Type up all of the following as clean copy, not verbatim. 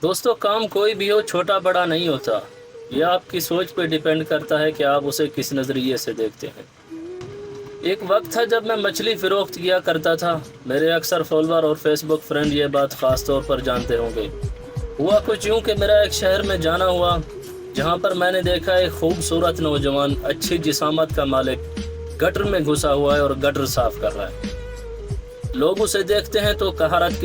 दोस्तों, काम कोई भी हो, छोटा बड़ा नहीं होता। ये आपकी सोच पे डिपेंड करता है कि आप उसे किस नज़रिए से देखते हैं। एक वक्त था जब मैं मछली फ़रोख्त किया करता था। मेरे अक्सर फॉलोअर और फेसबुक फ्रेंड ये बात ख़ास तौर पर जानते होंगे। हुआ कुछ यूँ कि मेरा एक शहर में जाना हुआ, जहाँ पर मैंने देखा एक खूबसूरत नौजवान, अच्छी जिसामत का मालिक, गटर में घुसा हुआ है और गटर साफ़ कर रहा है। लोग उसे देखते हैं तो हकारत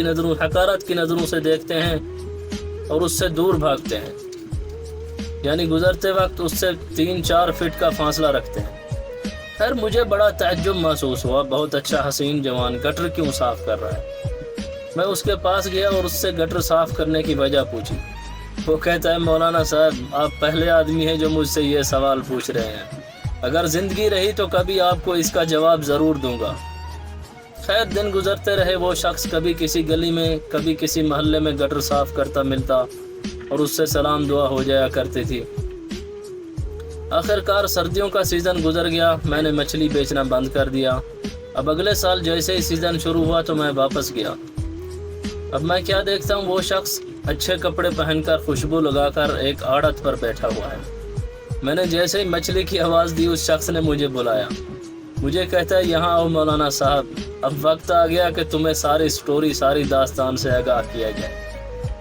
की नज़रों से देखते हैं और उससे दूर भागते हैं, यानी गुजरते वक्त उससे 3-4 फीट का फासला रखते हैं। खैर, मुझे बड़ा ताज्जुब महसूस हुआ। बहुत अच्छा हसीन जवान गटर क्यों साफ़ कर रहा है? मैं उसके पास गया और उससे गटर साफ़ करने की वजह पूछी। वो कहता है, मौलाना साहब, आप पहले आदमी हैं जो मुझसे ये सवाल पूछ रहे हैं। अगर ज़िंदगी रही तो कभी आपको इसका जवाब ज़रूर दूंगा। खैर, दिन गुजरते रहे। वो शख्स कभी किसी गली में, कभी किसी मोहल्ले में गटर साफ़ करता मिलता और उससे सलाम दुआ हो जाया करती थी। आखिरकार सर्दियों का सीज़न गुजर गया। मैंने मछली बेचना बंद कर दिया। अब अगले साल जैसे ही सीज़न शुरू हुआ तो मैं वापस गया। अब मैं क्या देखता हूँ, वो शख्स अच्छे कपड़े पहनकर, खुशबू लगाकर एक आड़त पर बैठा हुआ है। मैंने जैसे ही मछली की आवाज़ दी, उस शख्स ने मुझे बुलाया। मुझे कहता है, यहाँ आओ मौलाना साहब, अब वक्त आ गया कि तुम्हें सारी स्टोरी, सारी दास्तान से आगाह किया जाए।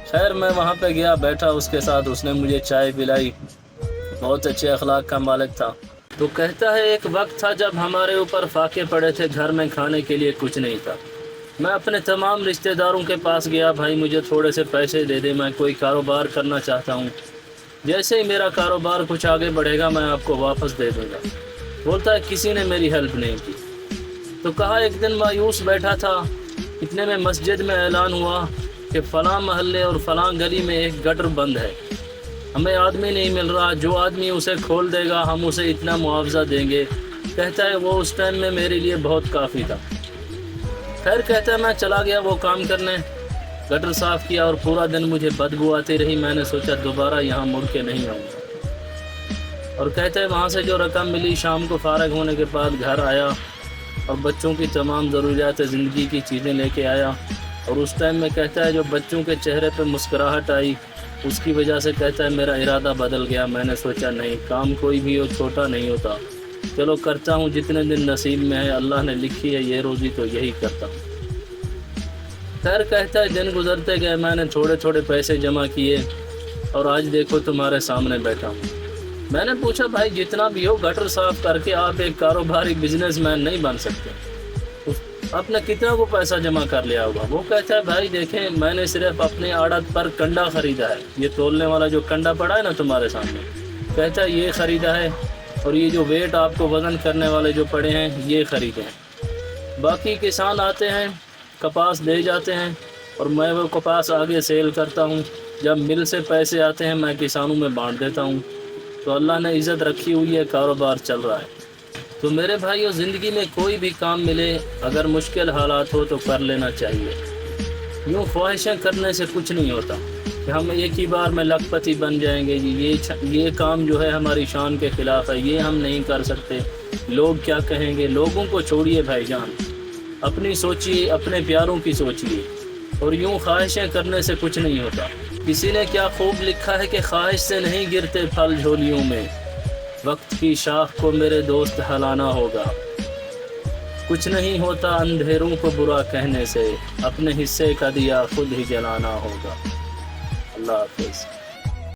खैर, मैं वहाँ पे गया, बैठा उसके साथ। उसने मुझे चाय पिलाई। बहुत अच्छे अखलाक का मालिक था। तो कहता है, एक वक्त था जब हमारे ऊपर फाके पड़े थे, घर में खाने के लिए कुछ नहीं था। मैं अपने तमाम रिश्तेदारों के पास गया, भाई मुझे थोड़े से पैसे दे दे, मैं कोई कारोबार करना चाहता हूँ। जैसे ही मेरा कारोबार कुछ आगे बढ़ेगा मैं आपको वापस दे दूँगा। बोलता है, किसी ने मेरी हेल्प नहीं की। तो कहा, एक दिन मायूस बैठा था, इतने में मस्जिद में ऐलान हुआ कि फ़लाँ महल्ले और फ़लाँ गली में एक गटर बंद है, हमें आदमी नहीं मिल रहा, जो आदमी उसे खोल देगा हम उसे इतना मुआवजा देंगे। कहता है, वो उस टाइम में मेरे लिए बहुत काफ़ी था। खैर, कहता है, मैं चला गया वो काम करने। गटर साफ़ किया और पूरा दिन मुझे बदबू आती रही। मैंने सोचा दोबारा यहाँ मुड़ के नहीं आऊँगा। और कहते हैं, वहाँ से जो रकम मिली, शाम को फ़ारग होने के बाद घर आया और बच्चों की तमाम ज़रूरियात ज़िंदगी की चीज़ें लेके आया। और उस टाइम में कहता है, जो बच्चों के चेहरे पे मुस्कुराहट आई, उसकी वजह से कहता है मेरा इरादा बदल गया। मैंने सोचा, नहीं, काम कोई भी हो छोटा नहीं होता, चलो करता हूँ, जितने दिन नसीब में है, अल्लाह ने लिखी है ये रोज़ी तो यही करता हूँ। खैर, कहता है, दिन गुजरते गए, मैंने थोड़े थोड़े पैसे जमा किए और आज देखो तुम्हारे सामने बैठा हूँ। मैंने पूछा, भाई जितना भी हो, गटर साफ़ करके आप एक कारोबारी बिजनेसमैन नहीं बन सकते? आपने कितना को पैसा जमा कर लिया होगा? वो कहता है, भाई देखें, मैंने सिर्फ अपने आड़त पर कंडा ख़रीदा है। ये तोलने वाला जो कंडा पड़ा है ना तुम्हारे सामने, कहता है ये ख़रीदा है, और ये जो वेट आपको वज़न करने वाले जो पड़े हैं ये ख़रीदे हैं। बाकी किसान आते हैं, कपास ले जाते हैं और मैं वो कपास आगे सेल करता हूँ। जब मिल से पैसे आते हैं मैं किसानों में बांट देता हूँ। तो अल्लाह ने इज़्ज़त रखी हुई है, कारोबार चल रहा है। तो मेरे भाइयों, ज़िंदगी में कोई भी काम मिले, अगर मुश्किल हालात हो तो कर लेना चाहिए। यूँ ख्वाहिशें करने से कुछ नहीं होता कि हम एक ही बार में लखपति बन जाएंगे। ये काम जो है हमारी शान के ख़िलाफ़ है, ये हम नहीं कर सकते, लोग क्या कहेंगे। लोगों को छोड़िए भाईजान, अपनी सोचिए, अपने प्यारों की सोचिए। और यूँ ख्वाहिशें करने से कुछ नहीं होता। किसी ने क्या खूब लिखा है कि ख्वाहिश से नहीं गिरते फल झोलियों में, वक्त की शाख को मेरे दोस्त हलाना होगा। कुछ नहीं होता अंधेरों को बुरा कहने से, अपने हिस्से का दिया खुद ही जलाना होगा। अल्लाह हाफ़िज़।